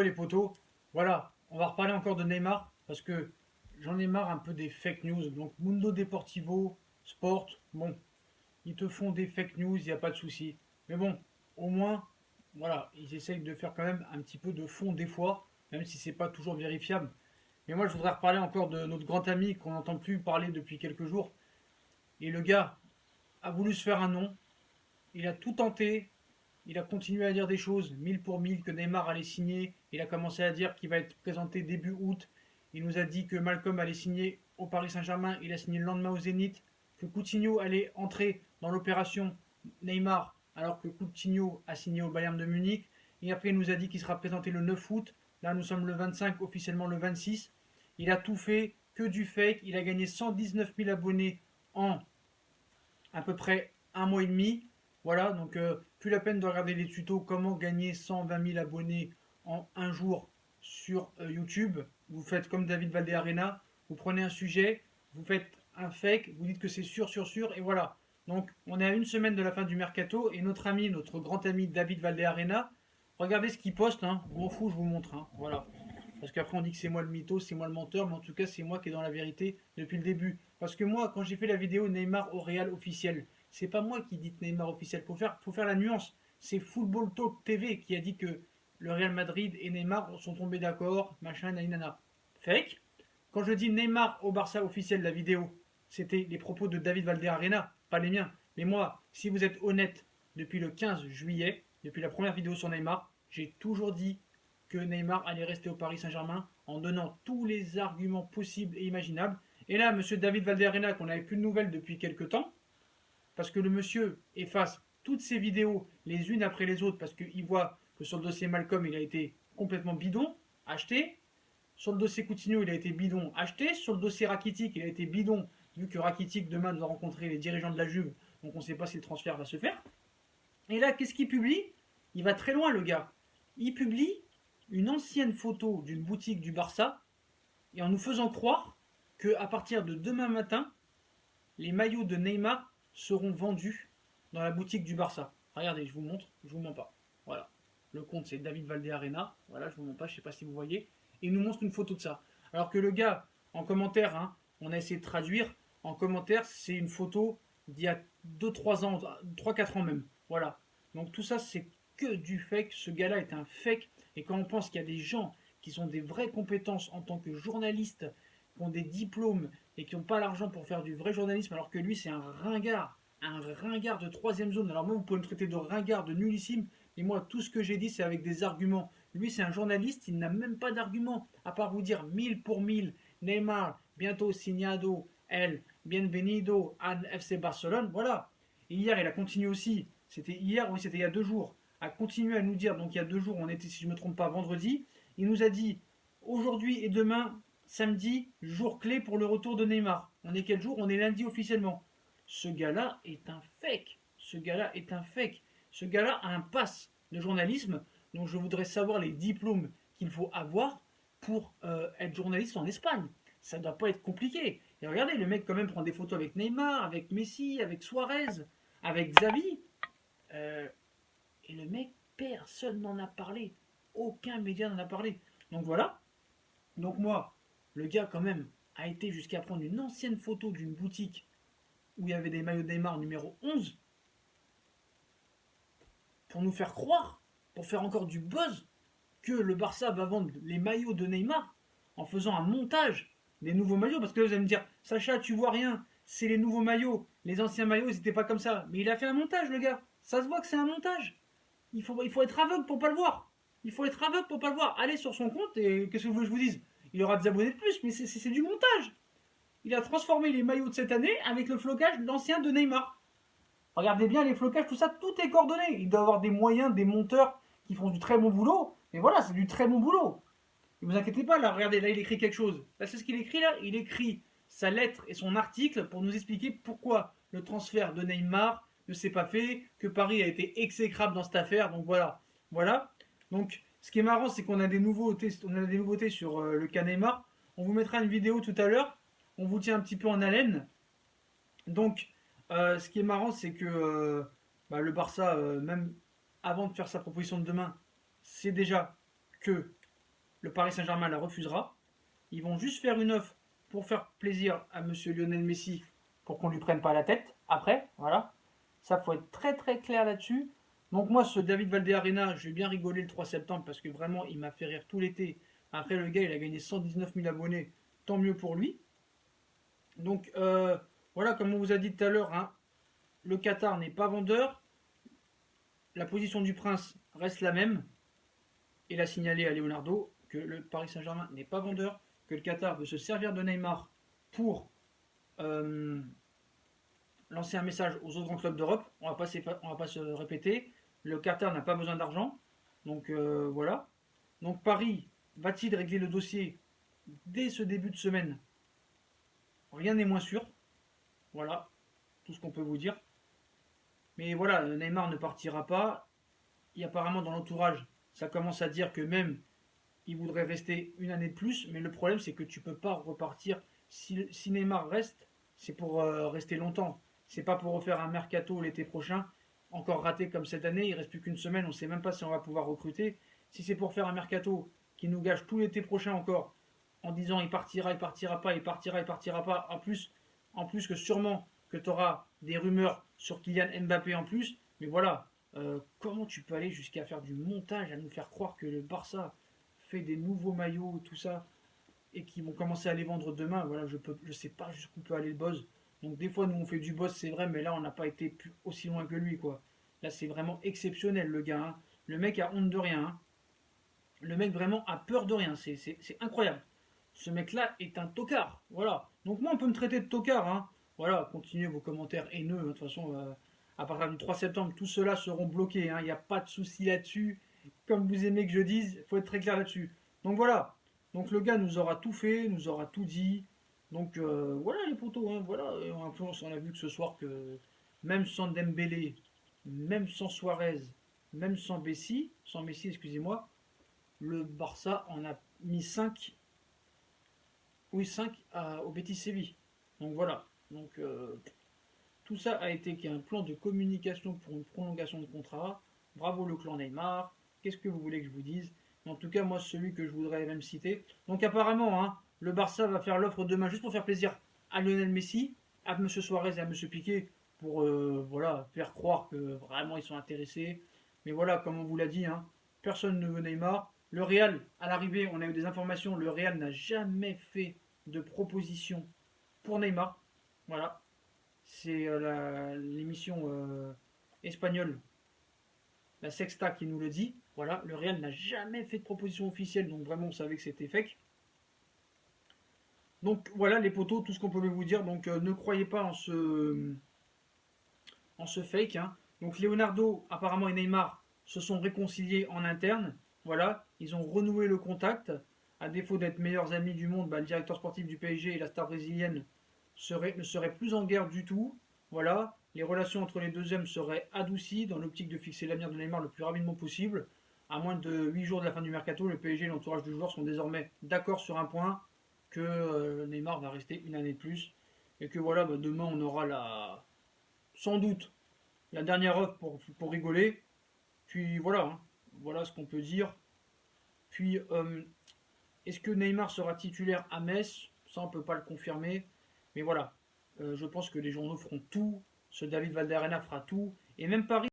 Les potos, voilà, on va reparler encore de Neymar parce que j'en ai marre un peu des fake news. Donc Mundo Deportivo, Sport, bon, ils te font des fake news, il n'y a pas de souci. Mais bon, au moins, voilà, ils essayent de faire quand même un petit peu de fond des fois, même si c'est pas toujours vérifiable. Mais moi, je voudrais reparler encore de notre grand ami qu'on n'entend plus parler depuis quelques jours. Et le gars a voulu se faire un nom, il a tout tenté, il a continué à dire des choses, mille pour mille, que Neymar allait signer. Il a commencé à dire qu'il va être présenté début août. Il nous a dit que Malcolm allait signer au Paris Saint-Germain. Il a signé le lendemain au Zénith. Que Coutinho allait entrer dans l'opération Neymar, alors que Coutinho a signé au Bayern de Munich. Et après, il nous a dit qu'il sera présenté le 9 août. Là, nous sommes le 25, officiellement le 26. Il a tout fait, que du fake. Il a gagné 119 000 abonnés en à peu près un mois et demi. Voilà, donc plus la peine de regarder les tutos comment gagner 120 000 abonnés en un jour sur YouTube. Vous faites comme David Valdearena, vous prenez un sujet, vous faites un fake, vous dites que c'est sûr, et voilà. Donc on est à une semaine de la fin du mercato et notre ami, notre grand ami David Valdearena, regardez ce qu'il poste, hein. Je m'en fous, je vous montre, hein. Voilà. Parce qu'après on dit que c'est moi le mytho, c'est moi le menteur, mais en tout cas c'est moi qui est dans la vérité depuis le début. Parce que moi, quand j'ai fait la vidéo Neymar au Real officiel, c'est pas moi qui dit Neymar officiel, faut faire la nuance. C'est Football Talk TV qui a dit que le Real Madrid et Neymar sont tombés d'accord, machin, nainana. Fake. Quand je dis Neymar au Barça officiel, la vidéo, c'était les propos de David Valdearena, pas les miens. Mais moi, si vous êtes honnête, depuis le 15 juillet, depuis la première vidéo sur Neymar, j'ai toujours dit que Neymar allait rester au Paris Saint-Germain en donnant tous les arguments possibles et imaginables. Et là, monsieur David Valderrena, qu'on n'avait plus de nouvelles depuis quelques temps, parce que le monsieur efface toutes ses vidéos les unes après les autres, parce qu'il voit que sur le dossier Malcolm, il a été complètement bidon, acheté. Sur le dossier Coutinho, il a été bidon, acheté. Sur le dossier Rakitic, il a été bidon, vu que Rakitic demain doit rencontrer les dirigeants de la Juve, donc on ne sait pas si le transfert va se faire. Et là, qu'est-ce qu'il publie? Il va très loin, le gars. Il publie une ancienne photo d'une boutique du Barça, et en nous faisant croire qu'à partir de demain matin, les maillots de Neymar seront vendus dans la boutique du Barça. Regardez, je vous montre, je vous mens pas. Voilà. Le compte c'est David Valdearena. Voilà, je vous mens pas, je sais pas si vous voyez. Et il nous montre une photo de ça. Alors que le gars, en commentaire, hein, on a essayé de traduire. En commentaire, c'est une photo d'il y a 2-3 ans, 3-4 ans même. Voilà. Donc tout ça, c'est que du fake. Ce gars-là est un fake. Et quand on pense qu'il y a des gens qui ont des vraies compétences en tant que journalistes, qui ont des diplômes et qui n'ont pas l'argent pour faire du vrai journalisme, alors que lui, c'est un ringard de troisième zone. Alors moi, vous pouvez me traiter de ringard, de nullissime, mais moi, tout ce que j'ai dit, c'est avec des arguments. Lui, c'est un journaliste, il n'a même pas d'arguments, à part vous dire mille pour mille, Neymar, bientôt signado, el bienvenido à FC Barcelone, voilà. Et hier, il a continué aussi, c'était hier, oui, c'était il y a 2 jours, a continué à nous dire, donc il y a 2 jours, on était, si je ne me trompe pas, vendredi, il nous a dit, aujourd'hui et demain, samedi, jour clé pour le retour de Neymar. On est quel jour? On est lundi officiellement. Ce gars-là est un fake. Ce gars-là est un fake. Ce gars-là a un pass de journalisme. Donc je voudrais savoir les diplômes qu'il faut avoir pour être journaliste en Espagne. Ça ne doit pas être compliqué. Et regardez, le mec quand même prend des photos avec Neymar, avec Messi, avec Suarez, avec Xavi. Euh, et le mec, personne n'en a parlé. Aucun média n'en a parlé. Donc voilà. Donc moi, le gars quand même a été jusqu'à prendre une ancienne photo d'une boutique où il y avait des maillots de Neymar numéro 11 pour nous faire croire, pour faire encore du buzz, que le Barça va vendre les maillots de Neymar en faisant un montage des nouveaux maillots. Parce que là, vous allez me dire, Sacha, tu vois rien, c'est les nouveaux maillots. Les anciens maillots, ils n'étaient pas comme ça. Mais il a fait un montage, le gars. Ça se voit que c'est un montage. Il faut être aveugle pour pas le voir. Il faut être aveugle pour pas le voir. Allez sur son compte et qu'est-ce que vous voulez que je vous dise? Il aura des abonnés de plus, mais c'est du montage. Il a transformé les maillots de cette année avec le flocage de l'ancien de Neymar. Regardez bien les flocages, tout ça, tout est coordonné. Il doit avoir des moyens, des monteurs qui font du très bon boulot. Mais voilà, c'est du très bon boulot. Ne vous inquiétez pas, là, regardez, là, il écrit quelque chose. Là, c'est ce qu'il écrit, là. Il écrit sa lettre et son article pour nous expliquer pourquoi le transfert de Neymar ne s'est pas fait, que Paris a été exécrable dans cette affaire. Donc voilà. Voilà. Donc, ce qui est marrant, c'est qu'on a des nouveautés, sur le cas Neymar. On vous mettra une vidéo tout à l'heure. On vous tient un petit peu en haleine. Donc, ce qui est marrant, c'est que le Barça, même avant de faire sa proposition de demain, c'est déjà que le Paris Saint-Germain la refusera. Ils vont juste faire une offre pour faire plaisir à monsieur Lionel Messi pour qu'on lui prenne pas la tête après, voilà. Ça, faut être très très clair là-dessus. Donc moi, ce David Valderrama, je vais bien rigoler le 3 septembre parce que vraiment, il m'a fait rire tout l'été. Après, le gars, il a gagné 119 000 abonnés, tant mieux pour lui. Donc voilà, comme on vous a dit tout à l'heure, hein, le Qatar n'est pas vendeur. La position du prince reste la même. Il a signalé à Leonardo que le Paris Saint-Germain n'est pas vendeur, que le Qatar veut se servir de Neymar pour euh, lancer un message aux autres grands clubs d'Europe. On va pas se répéter. Le Qatar n'a pas besoin d'argent. Donc voilà. Donc Paris va-t-il régler le dossier dès ce début de semaine? Rien n'est moins sûr. Voilà tout ce qu'on peut vous dire. Mais voilà, Neymar ne partira pas. Et apparemment dans l'entourage, ça commence à dire que même il voudrait rester une année de plus. Mais le problème, c'est que tu peux pas repartir. Si Neymar reste, c'est pour rester longtemps. C'est pas pour refaire un mercato l'été prochain, encore raté comme cette année. Il reste plus qu'une semaine, on sait même pas si on va pouvoir recruter. Si c'est pour faire un mercato qui nous gâche tout l'été prochain encore, en disant il partira, il partira pas, il partira, il partira pas. En plus que sûrement que tu auras des rumeurs sur Kylian Mbappé en plus. Mais voilà, comment tu peux aller jusqu'à faire du montage, à nous faire croire que le Barça fait des nouveaux maillots, tout ça, et qui vont commencer à les vendre demain? Voilà, je sais pas jusqu'où peut aller le buzz. Donc des fois, nous on fait du buzz, c'est vrai, mais là on n'a pas été aussi loin que lui, quoi. Là, c'est vraiment exceptionnel, le gars, hein. Le mec a honte de rien, hein. Le mec vraiment a peur de rien. C'est incroyable. Ce mec-là est un tocard. Voilà. Donc moi, on peut me traiter de tocard, hein. Voilà, continuez vos commentaires haineux. De toute façon, à partir du 3 septembre, tous ceux-là seront bloqués, hein. Il n'y a pas de souci là-dessus. Comme vous aimez que je dise, il faut être très clair là-dessus. Donc voilà. Donc le gars nous aura tout fait, nous aura tout dit. Donc voilà les potos, hein. Voilà. Et on a vu que ce soir que même sans Dembélé, même sans Suarez, même sans Messi, excusez-moi, le Barça en a mis 5, oui 5 au Betis Séville. Donc voilà. Donc tout ça a été qu'un plan de communication pour une prolongation de contrat. Bravo le clan Neymar. Qu'est-ce que vous voulez que je vous dise? En tout cas, moi, celui que je voudrais même citer. Donc apparemment, hein, le Barça va faire l'offre demain juste pour faire plaisir à Lionel Messi, à M. Suarez et à M. Piqué, pour voilà, faire croire que vraiment ils sont intéressés. Mais voilà, comme on vous l'a dit, hein, personne ne veut Neymar. Le Real, à l'arrivée, on a eu des informations, le Real n'a jamais fait de proposition pour Neymar. Voilà, c'est l'émission espagnole, la Sexta, qui nous le dit. Voilà, le Real n'a jamais fait de proposition officielle, donc vraiment on savait que c'était fake. Donc voilà les potos, tout ce qu'on pouvait vous dire. Donc ne croyez pas en ce fake, hein. Donc Leonardo, apparemment, et Neymar se sont réconciliés en interne. Voilà, ils ont renoué le contact. À défaut d'être meilleurs amis du monde, bah, le directeur sportif du PSG et la star brésilienne ne seraient plus en guerre du tout. Voilà, les relations entre les deux hommes seraient adoucies dans l'optique de fixer l'avenir de Neymar le plus rapidement possible. À moins de 8 jours de la fin du mercato, le PSG et l'entourage du joueur sont désormais d'accord sur un point, que Neymar va rester une année de plus. Et que voilà, bah, demain on aura sans doute la dernière offre pour rigoler. Puis voilà, hein, voilà ce qu'on peut dire. Puis est-ce que Neymar sera titulaire à Metz? Ça on ne peut pas le confirmer. Mais voilà, je pense que les journaux feront tout. Ce David Valderrama fera tout. Et même Paris